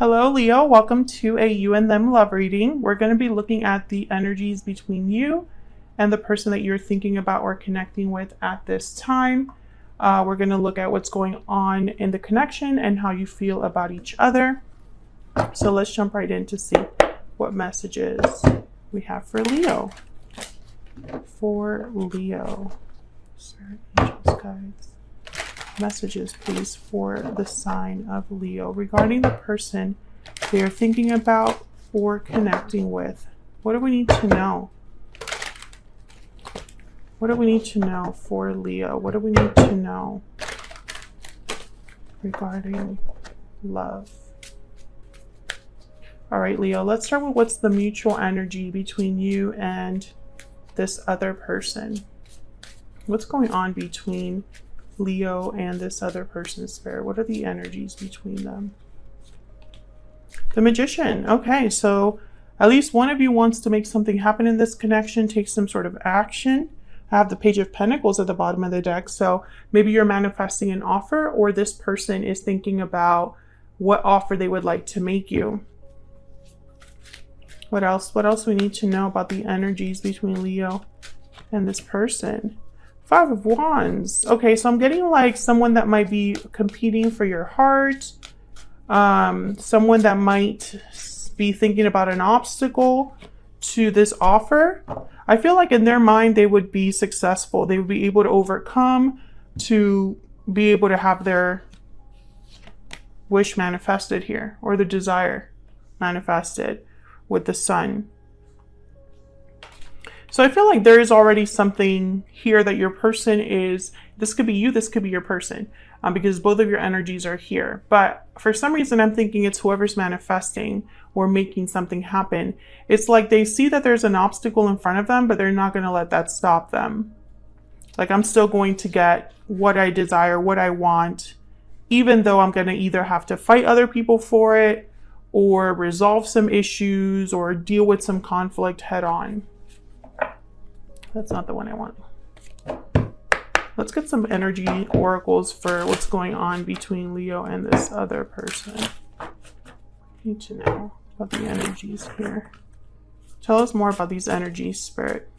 Hello, Leo. Welcome to a you and them love reading. We're going to be looking at the energies between you and the person that you're thinking about or connecting with at this time. We're going to look at what's going on in the connection and how you feel about each other. So let's jump right in to see what messages we have for Leo. Spirit, angels, guides. Messages, please, for the sign of Leo regarding the person they are thinking about or connecting with. What do we need to know? What do we need to know for Leo? What do we need to know regarding love? All right, Leo, let's start with what's the mutual energy between you and this other person. What's going on between Leo and this other person's spirit? What are the energies between them? The Magician. Okay, so at least one of you wants to make something happen in this connection, take some sort of action. I have the Page of Pentacles at the bottom of the deck, so maybe you're manifesting an offer, or this person is thinking about what offer they would like to make you. What else? What else we need to know about the energies between Leo and this person? Five of Wands. Okay, so I'm getting like someone that might be competing for your heart. Someone that might be thinking about an obstacle to this offer. I feel like in their mind, they would be successful. They would be able to overcome, to be able to have their wish manifested here, or the desire manifested with the Sun. So I feel like there is already something here that your person is, this could be you, this could be your person, because both of your energies are here. But for some reason, I'm thinking it's whoever's manifesting or making something happen. It's like they see that there's an obstacle in front of them, but they're not going to let that stop them. Like, I'm still going to get what I desire, what I want, even though I'm going to either have to fight other people for it or resolve some issues or deal with some conflict head on. That's not the one I want. Let's get some energy oracles for what's going on between Leo and this other person. I need to know about the energies here. Tell us more about these energies, Spirit.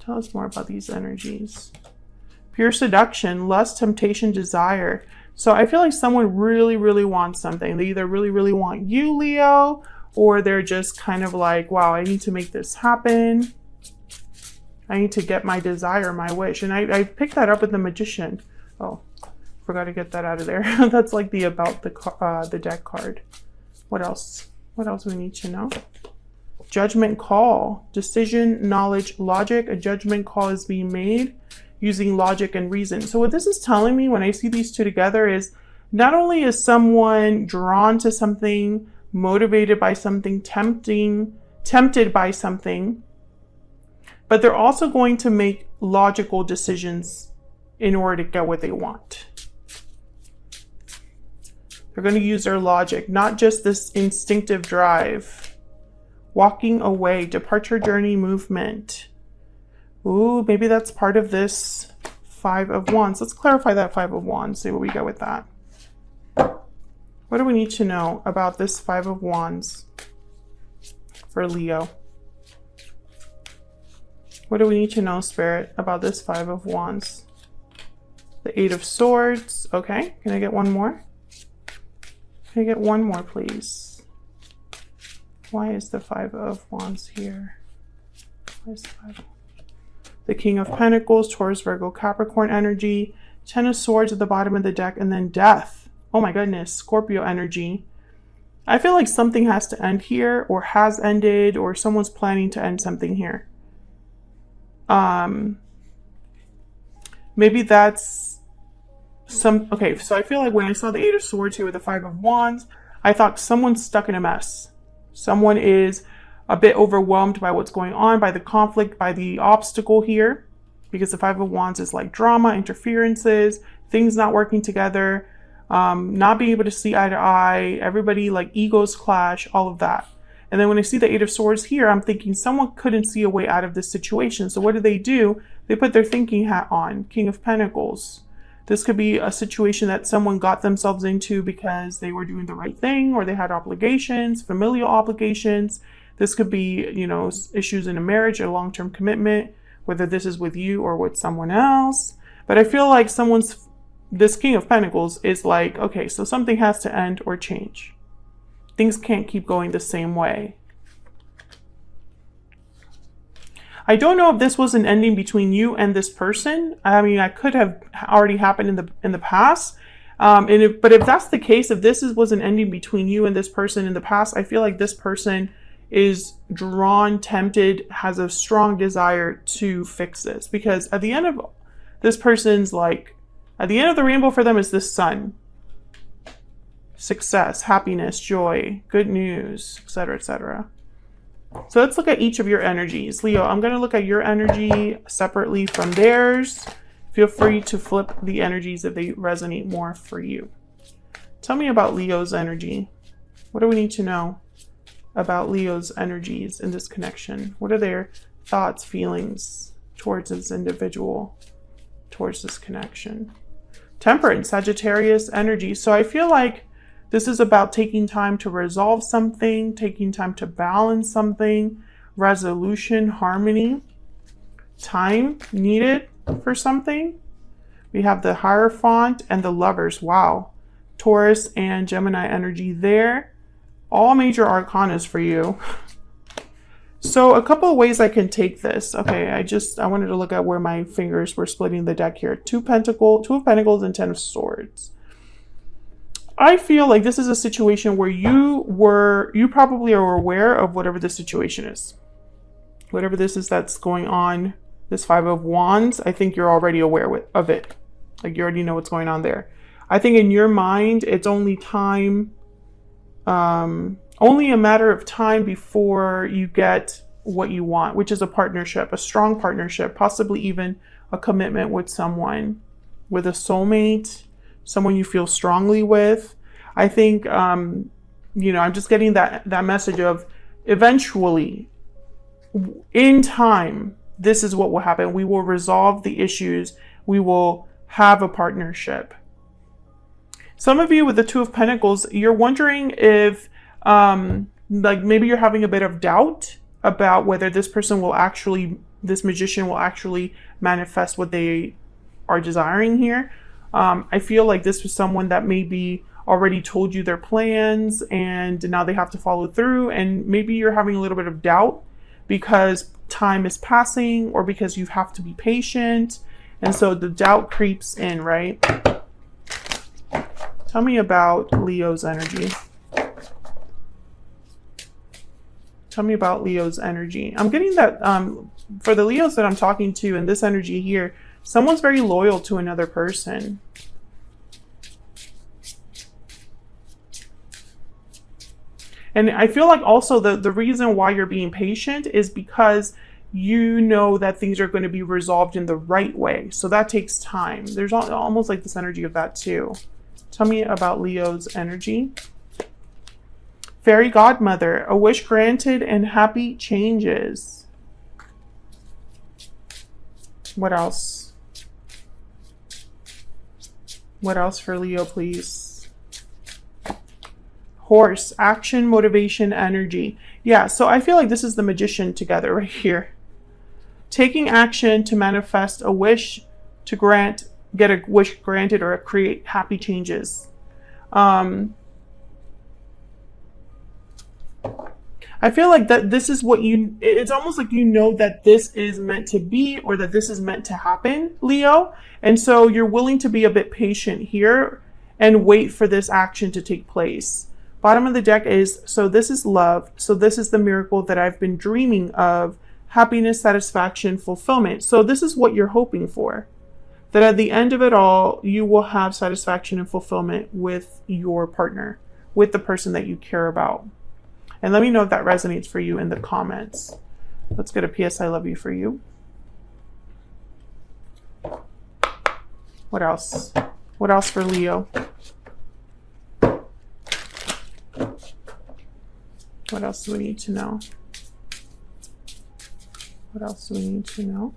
Tell us more about these energies. Pure seduction, lust, temptation, desire. So I feel like someone really, really wants something. They either really, really want you, Leo, or they're just kind of like, wow, I need to make this happen. I need to get my desire, my wish. And I picked that up with the Magician. Oh, forgot to get that out of there. That's like the about the deck card. What else? What else we need to know? Judgment call. Decision, knowledge, logic. A judgment call is being made using logic and reason. So what this is telling me when I see these two together is not only is someone drawn to something, motivated by something, tempted by something, but they're also going to make logical decisions in order to get what they want. They're going to use their logic, not just this instinctive drive. Walking away, departure, journey, movement. Ooh, maybe that's part of this Five of Wands. Let's clarify that Five of Wands, see what we get with that. What do we need to know about this Five of Wands for Leo? What do we need to know, Spirit, about this Five of Wands? The Eight of Swords. Okay, can I get one more? Can I get one more, please? Why is the Five of Wands here? Why is the Five of... The King of Pentacles, Taurus, Virgo, Capricorn energy, Ten of Swords at the bottom of the deck, and then Death. Oh my goodness, Scorpio energy. I feel like something has to end here, or has ended, or someone's planning to end something here. Maybe that's some... Okay, so I feel like when I saw the Eight of Swords here with the Five of Wands, I thought someone's stuck in a mess. Someone is a bit overwhelmed by what's going on, by the conflict, by the obstacle here, because the Five of Wands is like drama, interferences, things not working together, not being able to see eye to eye, everybody like egos clash, all of that. And then when I see the Eight of Swords here, I'm thinking someone couldn't see a way out of this situation. So what do? They put their thinking hat on, King of Pentacles. This could be a situation that someone got themselves into because they were doing the right thing or they had obligations, familial obligations. This could be, you know, issues in a marriage, a long-term commitment, whether this is with you or with someone else. But I feel like this King of Pentacles is like, okay, so something has to end or change. Things can't keep going the same way. I don't know if this was an ending between you and this person. I mean, it could have already happened in the past. But if that's the case, if was an ending between you and this person in the past, I feel like this person is drawn, tempted, has a strong desire to fix this. Because at the end of this person's at the end of the rainbow for them is the sun. Success, happiness, joy, good news, etc., etc. So let's look at each of your energies. Leo, I'm going to look at your energy separately from theirs. Feel free to flip the energies if they resonate more for you. Tell me about Leo's energy. What do we need to know about Leo's energies in this connection? What are their thoughts, feelings towards this individual, towards this connection? Temperance, Sagittarius energy. So I feel like this is about taking time to resolve something, taking time to balance something, resolution, harmony, time needed for something. We have the Hierophant and the Lovers. Wow. Taurus and Gemini energy there. All major arcanas for you. So a couple of ways I can take this. Okay, I wanted to look at where my fingers were splitting the deck here. Two of Pentacles and 10 of Swords. I feel like this is a situation where you probably are aware of whatever the situation is. Whatever this is that's going on, this 5 of Wands, I think you're already aware of it. Like you already know what's going on there. I think in your mind, it's only time, only a matter of time before you get what you want, which is a partnership, a strong partnership, possibly even a commitment with someone, with a soulmate, someone you feel strongly with. I think, you know, I'm just getting that message of eventually, in time, this is what will happen. We will resolve the issues. We will have a partnership. Some of you with the 2 of Pentacles, you're wondering if, like maybe you're having a bit of doubt about whether this person will actually, this magician will actually manifest what they are desiring here. I feel like this was someone that maybe already told you their plans and now they have to follow through, and maybe you're having a little bit of doubt because time is passing or because you have to be patient, and so the doubt creeps in, right? Tell me about Leo's energy. Tell me about Leo's energy. I'm getting that for the Leos that I'm talking to in this energy here, someone's very loyal to another person. And I feel like also the reason why you're being patient is because you know that things are going to be resolved in the right way. So that takes time. There's almost like this energy of that too. Tell me about Leo's energy. Fairy Godmother, a wish granted and happy changes. What else? What else for Leo, please? Horse, action, motivation, energy. Yeah, so I feel like this is the Magician together right here. Taking action to manifest a wish, to get a wish granted or create happy changes. I feel like that this is what it's almost like you know that this is meant to be or that this is meant to happen, Leo. And so you're willing to be a bit patient here and wait for this action to take place. Bottom of the deck is, so this is love. So this is the miracle that I've been dreaming of. Happiness, satisfaction, fulfillment. So this is what you're hoping for. That at the end of it all, you will have satisfaction and fulfillment with your partner, with the person that you care about. And let me know if that resonates for you in the comments. Let's get a PS I love you for you. What else? What else for Leo? What else do we need to know? What else do we need to know?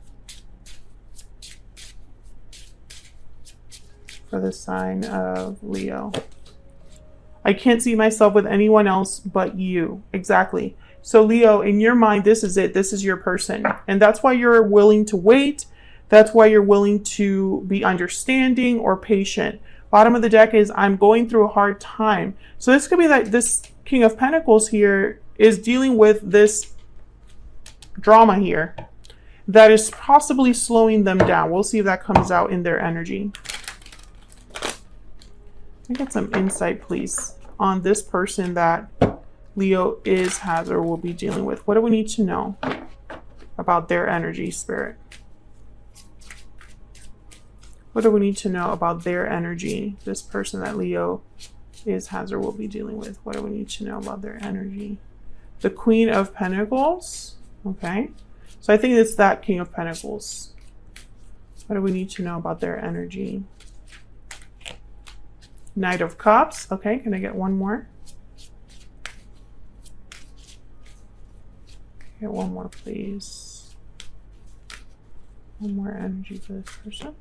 for the sign of Leo. I can't see myself with anyone else but you. Exactly. So Leo, in your mind, this is it. This is your person. And that's why you're willing to wait. That's why you're willing to be understanding or patient. Bottom of the deck is, I'm going through a hard time. So this could be that this King of Pentacles here is dealing with this drama here that is possibly slowing them down. We'll see if that comes out in their energy. I get some insight, please, on this person that Leo is, has, or will be dealing with. What do we need to know about their energy, Spirit? What do we need to know about their energy? This person that Leo is, has, or will be dealing with. What do we need to know about their energy? The Queen of Pentacles. Okay. So I think it's that King of Pentacles. What do we need to know about their energy? Knight of Cups. Okay. Can I get one more? Get one more, please. One more energy for this person.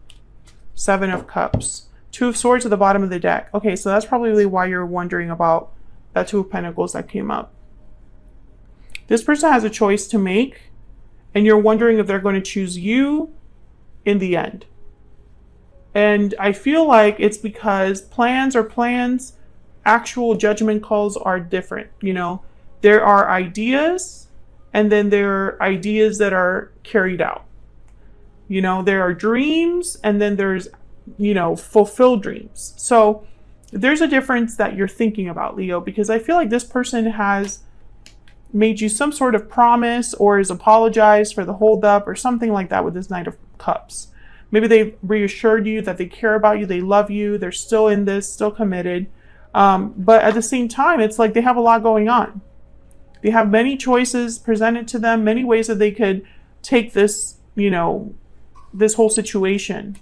Seven of Cups. Two of Swords at the bottom of the deck. Okay, so that's probably why you're wondering about that Two of Pentacles that came up. This person has a choice to make, and you're wondering if they're going to choose you in the end. And I feel like it's because plans are plans, actual judgment calls are different. You know, there are ideas, and then there are ideas that are carried out. You know, there are dreams, and then there's, you know, fulfilled dreams. So there's a difference that you're thinking about, Leo, because I feel like this person has made you some sort of promise or has apologized for the holdup or something like that with this Knight of Cups. Maybe they've reassured you that they care about you, they love you, they're still in this, still committed. But at the same time, it's like they have a lot going on. They have many choices presented to them, many ways that they could take this, you know, this whole situation.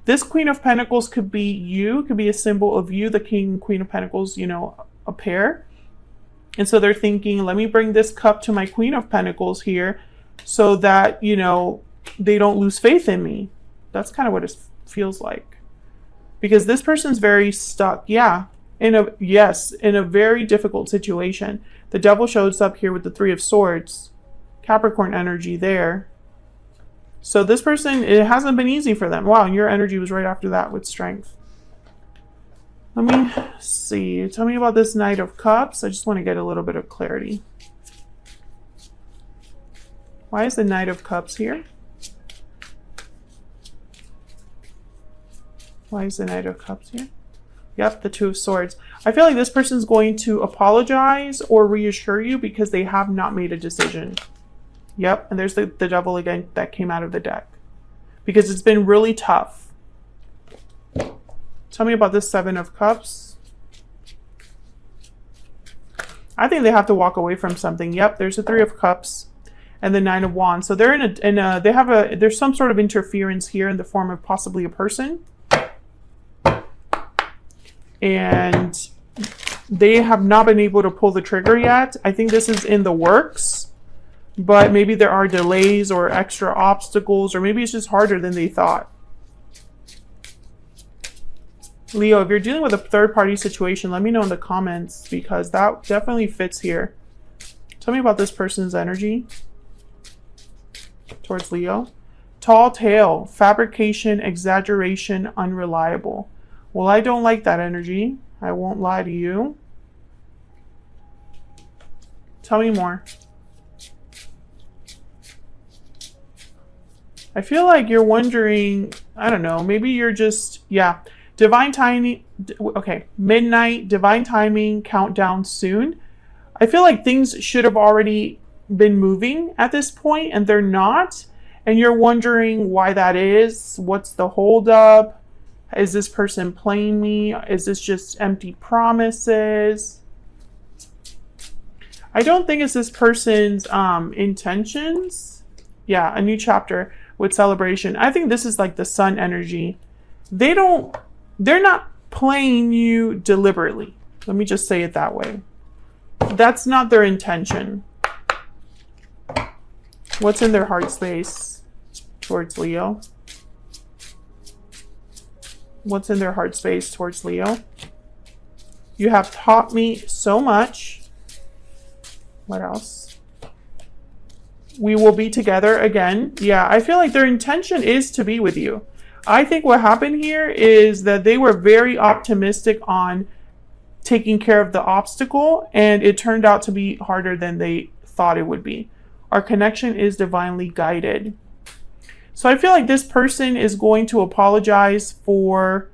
This Queen of Pentacles could be you, could be a symbol of you, the King and Queen of Pentacles, you know, a pair. And so they're thinking, let me bring this cup to my Queen of Pentacles here so that, you know, they don't lose faith in me. That's kind of what it feels like. Because this person's very stuck. Yeah. In a very difficult situation. The Devil shows up here with the Three of Swords. Capricorn energy there. So this person, it hasn't been easy for them. Wow, and your energy was right after that with Strength. Let me see. Tell me about this Knight of Cups. I just want to get a little bit of clarity. Why is the Knight of Cups here? Why is the Knight of Cups here? Yep, the Two of Swords. I feel like this person's going to apologize or reassure you because they have not made a decision. Yep, and there's the Devil again that came out of the deck. Because it's been really tough. Tell me about this Seven of Cups. I think they have to walk away from something. Yep, there's the Three of Cups and the Nine of Wands. So they're there's some sort of interference here in the form of possibly a person. And they have not been able to pull the trigger yet. I think this is in the works. But maybe there are delays or extra obstacles, or maybe it's just harder than they thought. Leo, if you're dealing with a third-party situation, let me know in the comments because that definitely fits here. Tell me about this person's energy towards Leo. Tall tale, fabrication, exaggeration, unreliable. Well, I don't like that energy. I won't lie to you. Tell me more. I feel like you're wondering, I don't know, maybe you're just, yeah. Divine timing, okay, midnight, divine timing, countdown soon. I feel like things should have already been moving at this point and they're not. And you're wondering why that is. What's the holdup? Is this person playing me? Is this just empty promises? I don't think it's this person's intentions. Yeah, a new chapter with celebration. I think this is like the Sun energy. They're not playing you deliberately. Let me just say it that way. That's not their intention. What's in their heart space towards Leo? What's in their heart space towards Leo? You have taught me so much. What else? We will be together again. Yeah, I feel like their intention is to be with you. I think what happened here is that they were very optimistic on taking care of the obstacle, and it turned out to be harder than they thought it would be. Our connection is divinely guided. So I feel like this person is going to apologize for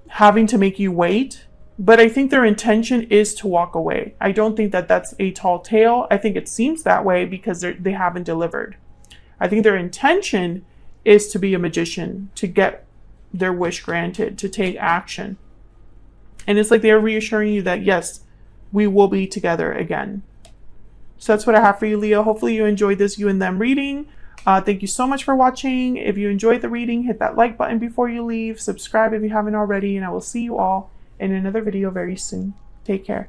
having to make you wait, but I think their intention is to walk away. I don't think that that's a tall tale. I think it seems that way because they haven't delivered. I think their intention is to be a magician, to get their wish granted, to take action. And it's like they're reassuring you that, yes, we will be together again. So that's what I have for you, Leo. Hopefully you enjoyed this you and them reading. Thank you so much for watching. If you enjoyed the reading, hit that like button before you leave. Subscribe if you haven't already. And I will see you all in another video very soon. Take care.